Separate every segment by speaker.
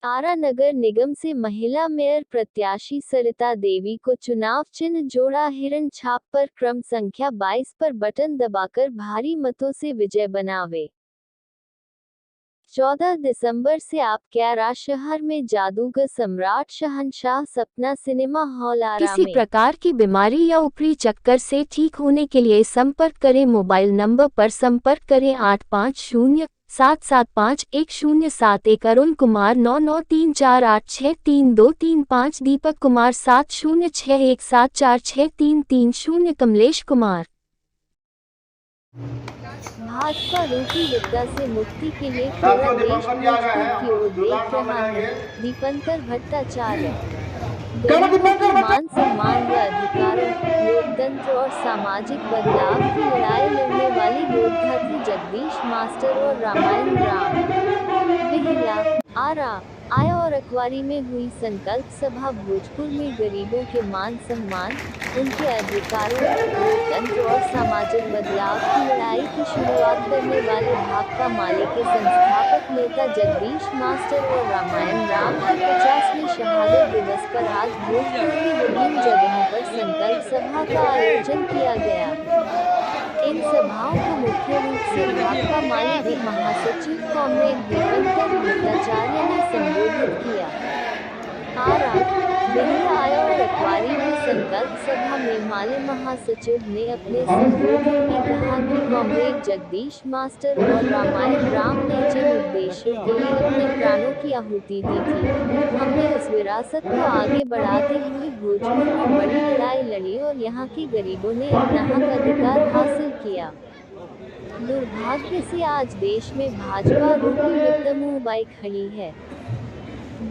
Speaker 1: आरा नगर निगम से महिला मेयर प्रत्याशी सरिता देवी को चुनाव चिन्ह जोड़ा हिरण छाप पर क्रम संख्या 22 पर बटन दबाकर भारी मतों से विजय बनावे। 14 दिसंबर से आप क्यारा शहर में जादूगर सम्राट शहंशाह सपना सिनेमा हॉल आरा
Speaker 2: किसी
Speaker 1: में
Speaker 2: प्रकार की बीमारी या ऊपरी चक्कर से ठीक होने के लिए संपर्क करें। मोबाइल नंबर पर संपर्क करें 8507751071। अरुण कुमार 9934863235। दीपक कुमार 7061746330। कमलेश कुमार।
Speaker 1: भाजपा रूपी विपदा से मुक्ति के लिए पूरा देश भोजपुर की ओर देख रहा है। दीपंकर भट्टाचार्य। गरीबों के मान सम्मान व अधिकारों, लोकतंत्र और सामाजिक बदलाव की लड़ाई लड़ने वाले योद्धा थे जगदीश मास्टर और रामायण राम। बिहिला, आरा, आया और अकवारी में हुई संकल्प सभा भोजपुर में गरीबों के मान सम्मान, उनके अधिकारों, लोकतंत्र और सामाजिक बदलाव की लड़ाई की शुरुआत करने वाले भाकपा माले के संस्थापक नेता जगदीश मास्टर और रामायण राम के 50वें शहादत दिवस पर आज भोजपुर की विभिन्न जगहों पर संकल्प सभा का आयोजन किया गया। इन सभाओं को मुख्य रूप से भाकपा माले के महासचिव कॉमरेड दीपंकर भट्टाचार्य ने संबोधित किया। आरा, बिहिला, आया और अकवारी में संकल्प सभा में माले महासचिव ने अपने संबोधन में कहा कि कॉमरेड जगदीश मास्टर और रामायण राम ने जिन उद्देश्यों के लिए अपने प्राणों की आहुति दी थी, हमने उस विरासत को आगे बढ़ाते हुए भोजपुर में बड़ी लड़ाई लड़ी और यहाँ के गरीबों ने अपना हक अधिकार हासिल किया। दुर्भाग्य से आज देश में भाजपा रूपी विपदा मुंह बाई खड़ी है।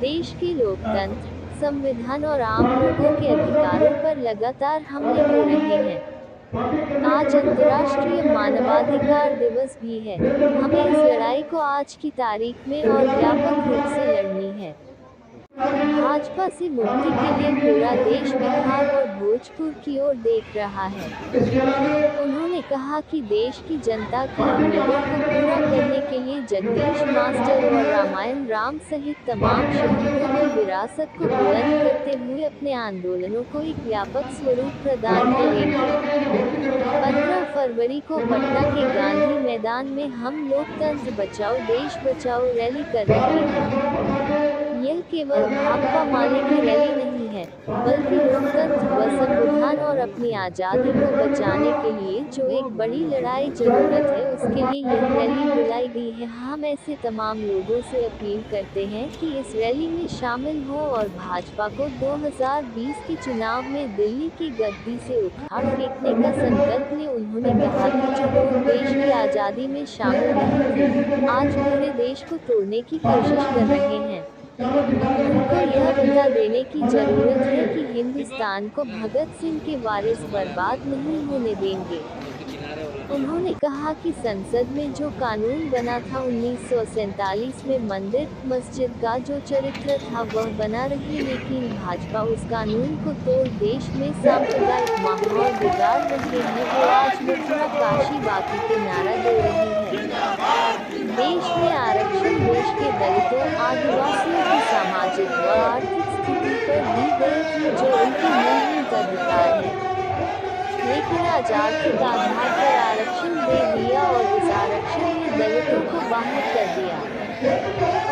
Speaker 1: देश के लोकतंत्र, संविधान और आम लोगों के अधिकारों पर लगातार हमले हो रहे हैं। आज अंतर्राष्ट्रीय मानवाधिकार दिवस भी है। हमें इस लड़ाई को आज की तारीख में और व्यापक रूप से लड़नी है। भाजपा से मुक्ति के लिए पूरा देश बिहार और भोजपुर की ओर देख रहा है। उन्होंने कहा कि देश की जनता की उम्मीदों को पूरा करने के लिए जगदीश मास्टर और रामायण राम सहित तमाम शहीदों की विरासत को बुलंद करते हुए अपने आंदोलनों को एक व्यापक स्वरूप प्रदान करेंगे। 15 फरवरी को पटना के गांधी मैदान में हम लोकतंत्र बचाओ देश बचाओ रैली कर रहे हैं। यह केवल भाकपा माले की रैली नहीं है, बल्कि लोकतंत्र व संविधान और अपनी आज़ादी को बचाने के लिए जो एक बड़ी लड़ाई जरूरत है उसके लिए यह रैली बुलाई गई है। हम ऐसे तमाम लोगों से अपील करते हैं कि इस रैली में शामिल हो और भाजपा को 2020 के चुनाव में दिल्ली की गद्दी से उखाड़ फेंकने का संकल्प लें। उन्होंने कहा कि जो लोग देश की आज़ादी में शामिल नहीं थे, आज पूरे देश को तोड़ने की कोशिश कर रहे हैं। उनको यह बता देने की जरूरत है कि हिंदुस्तान को भगत सिंह के वारिस बर्बाद नहीं होने देंगे। उन्होंने कहा कि संसद में जो कानून बना था 1947 में मंदिर मस्जिद का जो चरित्र था वह बना रही, लेकिन भाजपा उस कानून को तोड़ देश में सांप्रदायिक माहौल बिगाड़ रही है। वो आज मथुरा काशी बाकी के नारा दे रही है। देश में आरक्षण देश के दलितों आदिवासियों की सामाजिक व आर्थिक स्थिति पर दी गई थी जो उनकी मूलभूत अधिकार है, लेकिन आज आर्थिक आधार पर आरक्षण दे दिया और उस आरक्षण ने दलितों को बाहर कर दिया।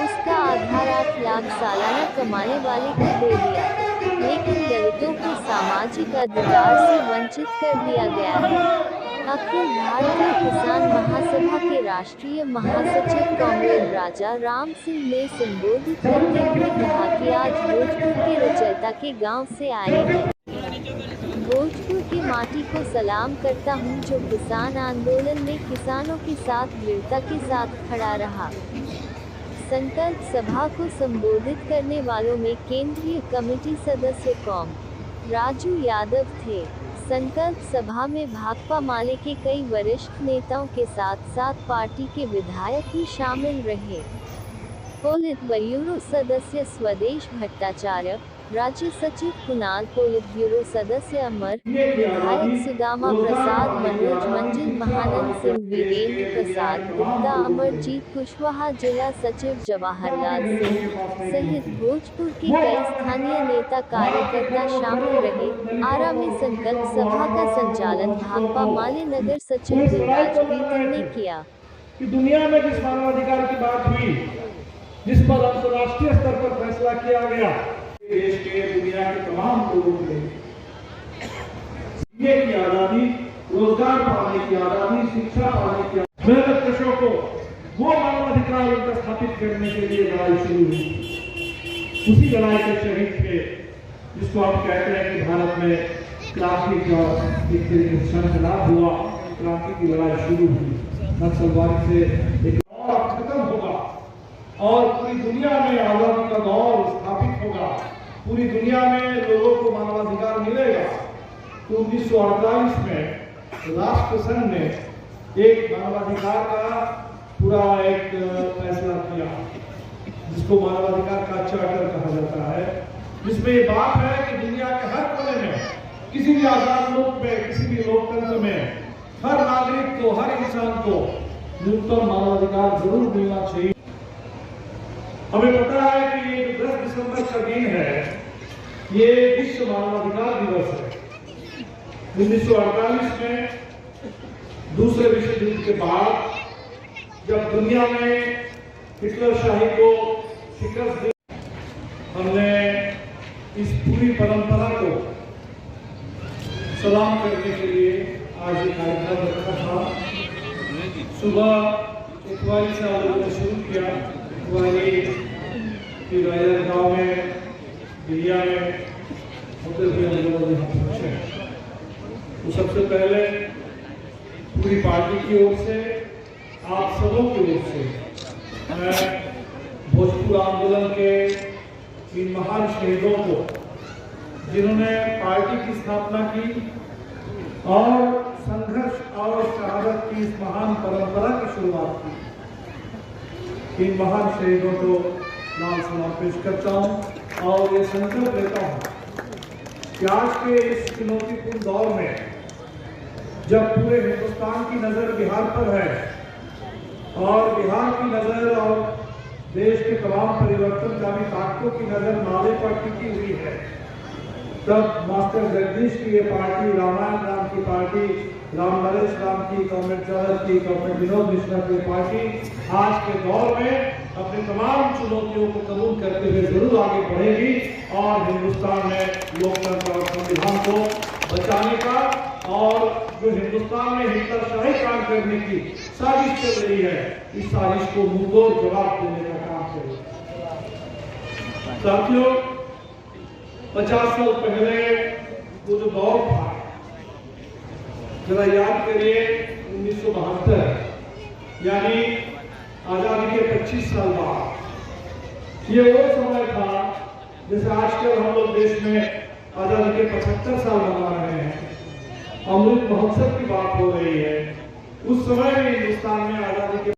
Speaker 1: उसका आधार 8 लाख सालाना कमाने वाले को दे दिया, लेकिन दलितों को सामाजिक अधिकार से वंचित कर दिया गया है। अखिल भारतीय किसान महासभा के राष्ट्रीय महासचिव कॉमरेड राजा राम सिंह ने संबोधित करते हुए कहा कि आज भोजपुर के रचयिता के गांव से आए हैं। भोजपुर की माटी को सलाम करता हूं जो किसान आंदोलन में किसानों के साथ वीरता के साथ खड़ा रहा। संकल्प सभा को संबोधित करने वालों में केंद्रीय कमेटी सदस्य कॉम राजू यादव थे। संकल्प सभा में भाकपा माले के कई वरिष्ठ नेताओं के साथ साथ पार्टी के विधायक भी शामिल रहे। पोलित ब्यूरो सदस्य स्वदेश भट्टाचार्य, राज्य सचिव कुणाल, पोलित ब्यूरो सदस्य अमर, विधायक सुदामा प्रसाद, मनोज मंजिल, महानंद सिंह, वीरेंद्र प्रसाद गुप्ता, अमरजीत कुशवाहा, जिला सचिव जवाहरलाल सिंह सहित भोजपुर के कई स्थानीय नेता कार्यकर्ता शामिल रहे। आरा में संकल्प सभा का संचालन भाकपा माले नगर सचिव देवराज प्रीतम ने किया।
Speaker 3: कि दुनिया में जिस मानवाधिकार की बात हुई, जिस पर अंतर्राष्ट्रीय स्तर पर फैसला किया गया, देश के दुनिया के तमाम लोगों के लिए की आजादी, रोजगार पाने की आजादी, शिक्षा पाने की आजादी, मेहनत कशों को वो मानवाधिकार उनका स्थापित करने के लिए लड़ाई शुरू हुई। उसी लड़ाई के शहीद थे जिसको आप कहते हैं कि भारत में क्रांति का एक तरीके से संकल्प हुआ, क्रांति की लड़ाई शुरू हुई, नक्सलवाद से एक और खत्म होगा और पूरी दुनिया में आजादी का दौर स्थापित होगा, पूरी दुनिया में लोगों को मानवाधिकार मिलेगा। तो 1948 में राष्ट्र संघ ने एक मानवाधिकार का पूरा एक फैसला किया जिसको मानवाधिकार का चार्टर कहा जाता है, जिसमें ये बात है कि दुनिया के हर कोने में, किसी भी आजाद मुल्क में, किसी भी लोकतंत्र में हर नागरिक को, हर इंसान को न्यूनतम मानवाधिकार जरूर मिलना चाहिए। हमें पता है कि ये 10 दिसंबर का दिन है, ये विश्व मानवाधिकार दिवस है। 1948 में दूसरे विश्व युद्ध के बाद जब दुनिया में हिटलर शाही को शिकस्त दी, हमने इस पूरी परंपरा को सलाम करने के लिए आज एक कार्यक्रम रखा था। सुबह इतवारी से हम लोगों ने शुरू किया, फिर गांव में, दिल्लिया में होते हुए हम लोगों ने पहुंचे। तो सबसे पहले पूरी पार्टी की ओर से, आप सबों की ओर से मैं भोजपुर आंदोलन के इन महान शहीदों को, जिन्होंने पार्टी की स्थापना की और संघर्ष और शहादत की इस महान परंपरा की शुरुआत की, इन महान शहीदों को लाल सलाम पेश करता हूं और ये संकल्प लेता हूं कि आज के इस चुनौतीपूर्ण दौर में, जब पूरे हिंदुस्तान की नजर बिहार पर है और बिहार की नजर और देश के तमाम परिवर्तनकारी ताकतों की नजर नाले पर टिकी हुई है, तब मास्टर जगदीश की ये पार्टी, रामायण राम की पार्टी, राम नरेश राम की, कॉमरेड चौधरी की, कॉमरेड विनोद मिश्रा की पार्टी आज के दौर में अपनी तमाम चुनौतियों को कबूल करते हुए जरूर आगे बढ़ेगी और हिंदुस्तान में लोकतंत्र और संविधान को बचाने का और जो हिंदुस्तान में हिटलरशाही काम करने की साजिश चल रही है, इस साजिश को मुंहतोड़ जवाब देने का काम करेगी। साथियों, 50 साल पहले वो जो दौर था, जरा याद करिए, 1972 यानी आजादी के 25 साल बाद, ये वो समय था जैसे आजकल हम लोग देश में आजादी के 75 साल मना रहे हैं, अमृत महोत्सव की बात हो रही है। उस समय में हिंदुस्तान में आजादी के